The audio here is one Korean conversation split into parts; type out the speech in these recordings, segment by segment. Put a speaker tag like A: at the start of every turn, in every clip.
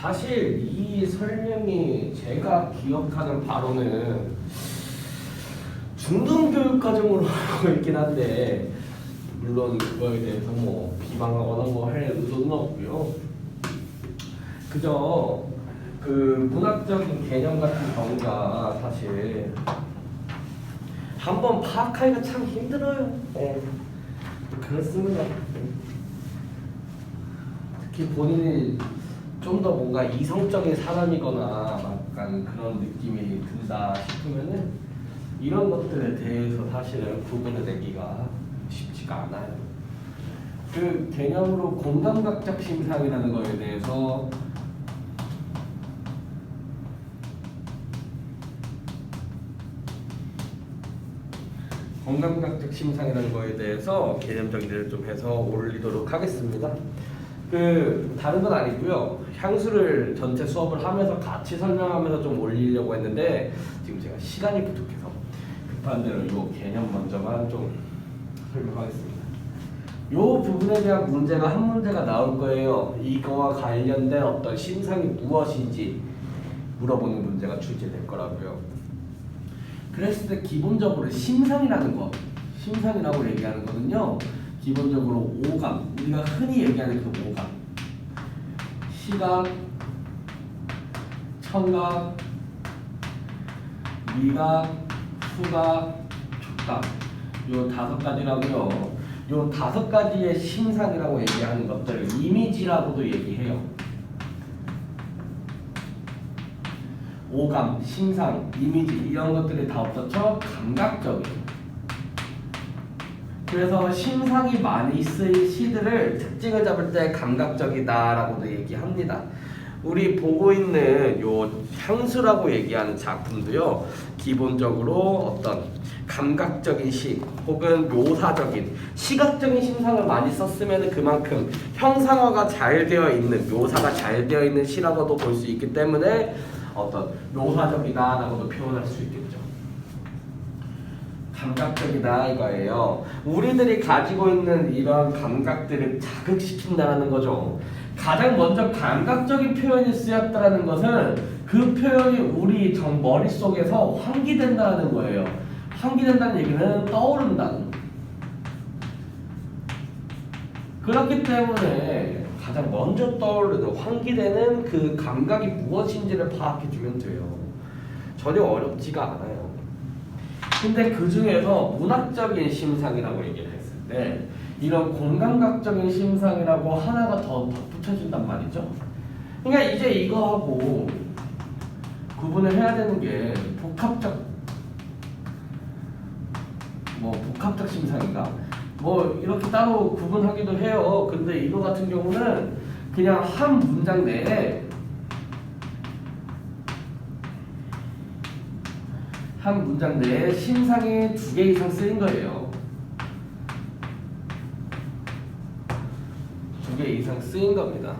A: 사실 이 설명이 제가 기억하는 바로는 중등교육과정으로 알고 있긴 한데 물론 그거에 대해서 뭐 비방하거나 뭐 할 의도는 없고요. 그저 그 문학적인 개념 같은 경우가 사실 한번 파악하기가 참 힘들어요. 네. 그렇습니다. 특히 본인이 좀 더 뭔가 이성적인 사람이거나 약간 그런 느낌이 든다 싶으면은 이런 것들에 대해서 사실은 구분을 내기가 쉽지가 않아요. 그 개념으로 공감각적 심상이라는 거에 대해서 공감각적 심상이라는 거에 대해서 개념 정리를 좀 해서 올리도록 하겠습니다. 그 다른 건 아니고요. 향수를 전체 수업을 하면서 같이 설명하면서 좀 올리려고 했는데 지금 제가 시간이 부족해서 급한 대로 이 개념 먼저만 좀 설명하겠습니다. 이 부분에 대한 문제가 한 문제가 나올 거예요. 이거와 관련된 어떤 심상이 무엇인지 물어보는 문제가 출제될 거라고요. 그랬을 때 기본적으로 심상이라는 거, 심상이라고 얘기하는 거는요. 기본적으로 오감, 우리가 흔히 얘기하는 그 오감, 시각, 청각, 미각, 후각, 촉각, 요 5가지라고요. 요 5가지의 심상이라고 얘기하는 것들을 이미지라고도 얘기해요. 오감, 심상, 이미지 이런 것들이 다 어떻죠? 감각적이에요. 그래서 심상이 많이 쓰인 시들을 특징을 잡을 때 감각적이다라고도 얘기합니다. 우리 보고 있는 요 향수라고 얘기하는 작품도요. 기본적으로 어떤 감각적인 시 혹은 묘사적인 시각적인 심상을 많이 썼으면 그만큼 형상화가 잘 되어 있는 묘사가 잘 되어 있는 시라고도 볼 수 있기 때문에 어떤 묘사적이다라고도 표현할 수 있겠죠. 감각적이다 이거예요. 우리들이 가지고 있는 이런 감각들을 자극시킨다는 거죠. 가장 먼저 감각적인 표현이 쓰였다는 것은 그 표현이 우리 머릿속에서 환기된다는 거예요. 환기된다는 얘기는 떠오른다는 거예요. 그렇기 때문에 가장 먼저 떠오르는 환기되는 그 감각이 무엇인지를 파악해주면 돼요. 전혀 어렵지가 않아요. 근데 그 중에서 문학적인 심상이라고 얘기를 했을 때 이런 공감각적인 심상이라고 하나가 더 덧붙여진단 말이죠. 그러니까 이제 이거하고 구분을 해야 되는 게 복합적 심상인가? 뭐 이렇게 따로 구분하기도 해요. 근데 이거 같은 경우는 그냥 한 문장 내에 심상이 2개 이상 쓰인 거예요. 2개 이상 쓰인 겁니다.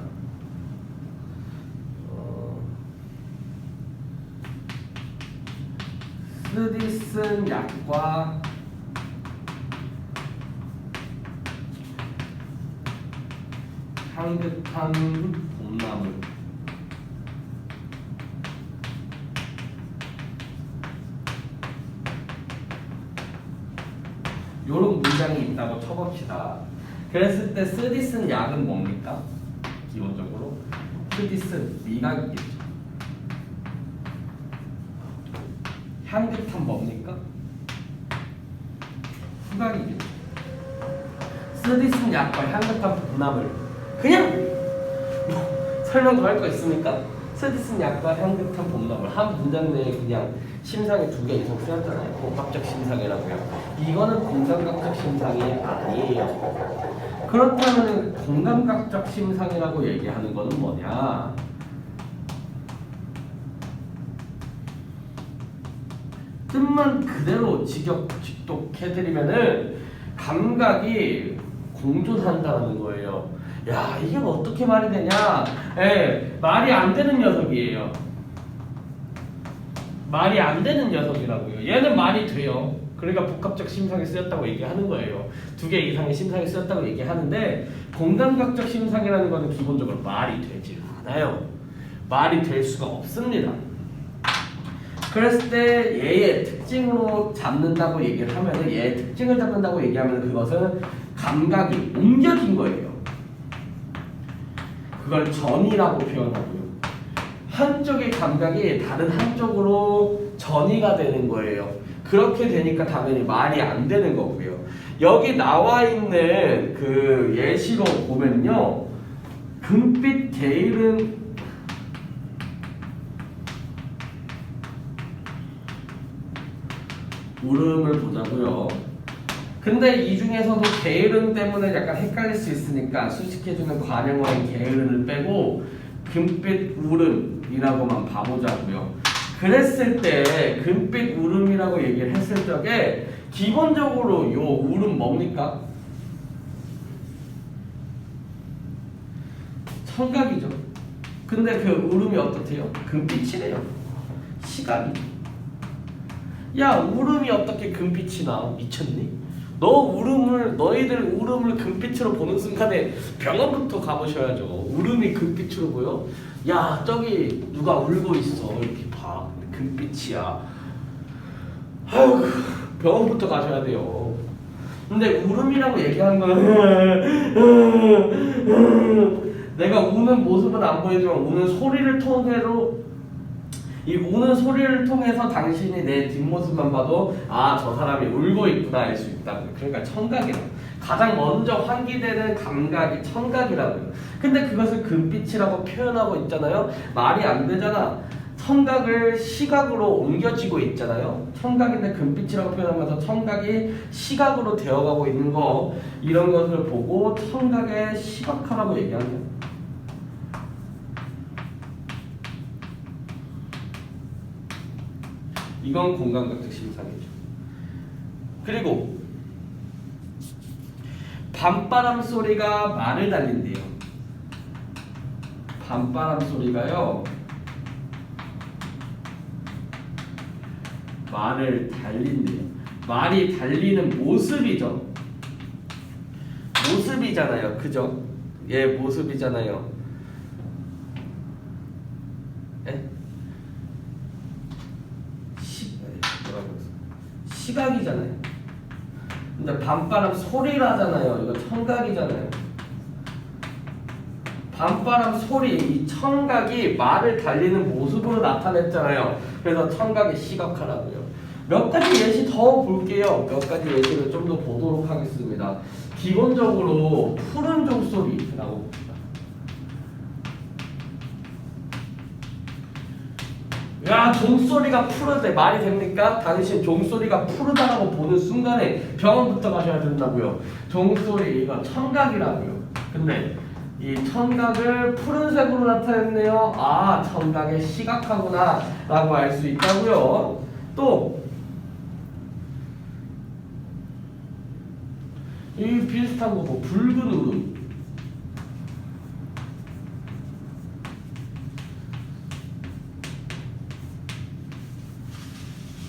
A: 쓰디 쓴 약과 향긋한 봄나무 요런 문장이 있다고 쳐봅시다. 그랬을 때 쓰디 쓴 약은 뭡니까? 기본적으로 쓰디 쓴 미각이겠죠. 향긋한 뭡니까? 후각이겠죠. 쓰디 쓴 약과 향긋한 봄나물 그냥 뭐 설명 더 할 거 있습니까? 쓰디 쓴 약과 향긋한 봄나물 한 문장 내에 그냥 심상이 2개 이상 쓰였잖아요. 복합적 심상이라고요. 이거는 공감각적 심상이 아니에요. 그렇다면 공감각적 심상이라고 얘기하는 거는 뭐냐? 뜻만 그대로 직독해드리면은 감각이 공존한다는 거예요. 야, 이게 어떻게 말이 되냐? 예, 말이 안 되는 녀석이에요. 말이 안 되는 녀석이라고요. 얘는 말이 돼요. 그러니까 복합적 심상이 쓰였다고 얘기하는 거예요. 2개 이상의 심상이 쓰였다고 얘기하는데 공감각적 심상이라는 거는 기본적으로 말이 되지 않아요. 말이 될 수가 없습니다. 그랬을 때 얘의 특징으로 잡는다고 얘기를 하면은 얘의 특징을 잡는다고 얘기하면 그것은 감각이 옮겨진 거예요. 그걸 전이라고 표현하고요. 한쪽의 감각이 다른 한쪽으로 전이가 되는 거예요. 그렇게 되니까 당연히 말이 안 되는 거고요. 여기 나와 있는 그 예시로 보면요. 금빛 게으른 울음을 보자고요. 근데 이 중에서도 게으름 때문에 약간 헷갈릴 수 있으니까 수식해주는 관형어인 게으름을 빼고 금빛 울음이라고만 봐보자고요. 그랬을 때 금빛 울음이라고 얘기를 했을 적에 기본적으로 요 울음 뭡니까? 청각이죠. 근데 그 울음이 어떻대요? 금빛이래요. 시각이죠. 야, 울음이 어떻게 금빛이 나? 미쳤니? 너희들 울음을 금빛으로 보는 순간에 병원부터 가보셔야죠. 울음이 금빛으로 보여? 야, 저기 누가 울고 있어. 이렇게 봐. 금빛이야. 아유, 병원부터 가셔야 돼요. 근데 울음이라고 얘기하는 건 내가 우는 모습은 안 보이지만 우는 소리를 통해서 이 우는 소리를 통해서 당신이 내 뒷모습만 봐도 아, 저 사람이 울고 있구나 알 수 있다. 그러니까 청각이라. 가장 먼저 환기되는 감각이 청각이라고요. 근데 그것을 금빛이라고 표현하고 있잖아요. 말이 안 되잖아. 청각을 시각으로 옮겨지고 있잖아요. 청각인데 금빛이라고 표현하면서 청각이 시각으로 되어가고 있는 거, 이런 것을 보고 청각의 시각화라고 얘기하는 거예요. 이건 공감각적 심상이죠. 그리고 밤바람 소리가 말을 달린대요. 밤바람 소리가요, 말을 달린대요. 말이 달리는 모습이죠. 모습이잖아요. 그죠? 예, 모습이잖아요. 예? 시각이잖아요. 근데 밤바람 소리라잖아요. 이거 청각이잖아요. 밤바람 소리, 이 청각이 말을 달리는 모습으로 나타냈잖아요. 그래서 청각의 시각화라고요. 몇 가지 예시 더 볼게요. 몇 가지 예시를 좀 더 보도록 하겠습니다. 기본적으로 푸른 종소리라고 봅니다. 야, 종소리가 푸르대. 말이 됩니까? 당신 종소리가 푸르다라고 보는 순간에 병원부터 가셔야 된다고요. 종소리, 이거 청각이라고요. 근데 이 청각을 푸른색으로 나타냈네요. 아, 청각의 시각화구나 라고 알 수 있다고요. 또 이 비슷한 거 뭐 붉은 울음,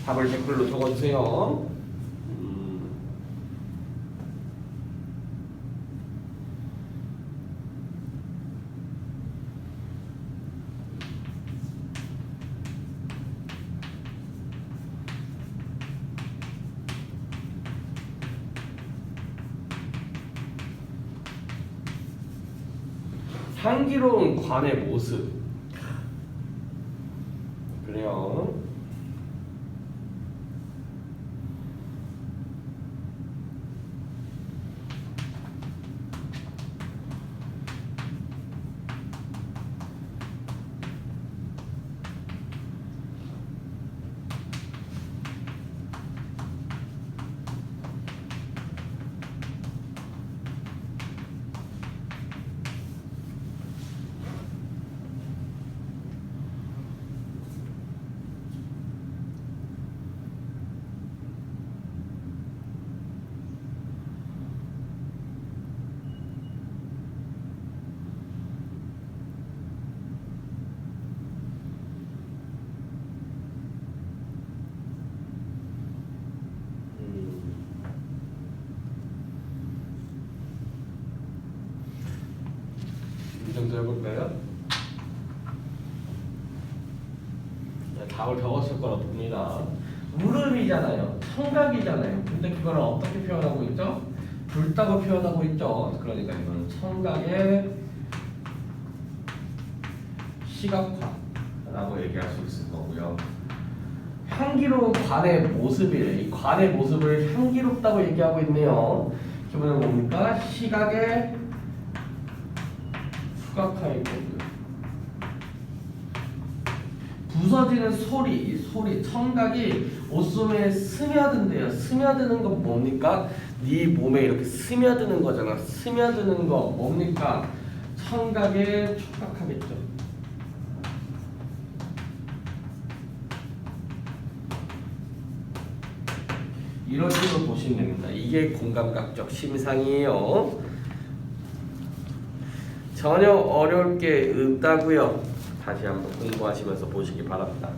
A: 답을 댓글로 적어주세요. 향기로운 관의 모습. 그래요. 이 정도 해볼까요? 답을 적었을 거라 봅니다. 무릎이잖아요. 청각이잖아요. 근데 그걸 어떻게 표현하고 있죠? 붉다고 표현하고 있죠. 그러니까 이거는 청각의 시각화라고 얘기할 수 있을 거고요. 향기로운 관의 모습이래. 이 관의 모습을 향기롭다고 얘기하고 있네요. 그러면 뭡니까? 시각의 후각화일 거고요. 부서지는 소리, 청각이 옷소매에 스며든대요. 스며드는 건 뭡니까? 네 몸에 이렇게 스며드는 거잖아. 스며드는 거 뭡니까? 청각에 촉각하겠죠. 이런 식으로 보시면 됩니다. 이게 공감각적 심상이에요. 전혀 어려울 게 없다고요. 다시 한번 공부하시면서 보시기 바랍니다.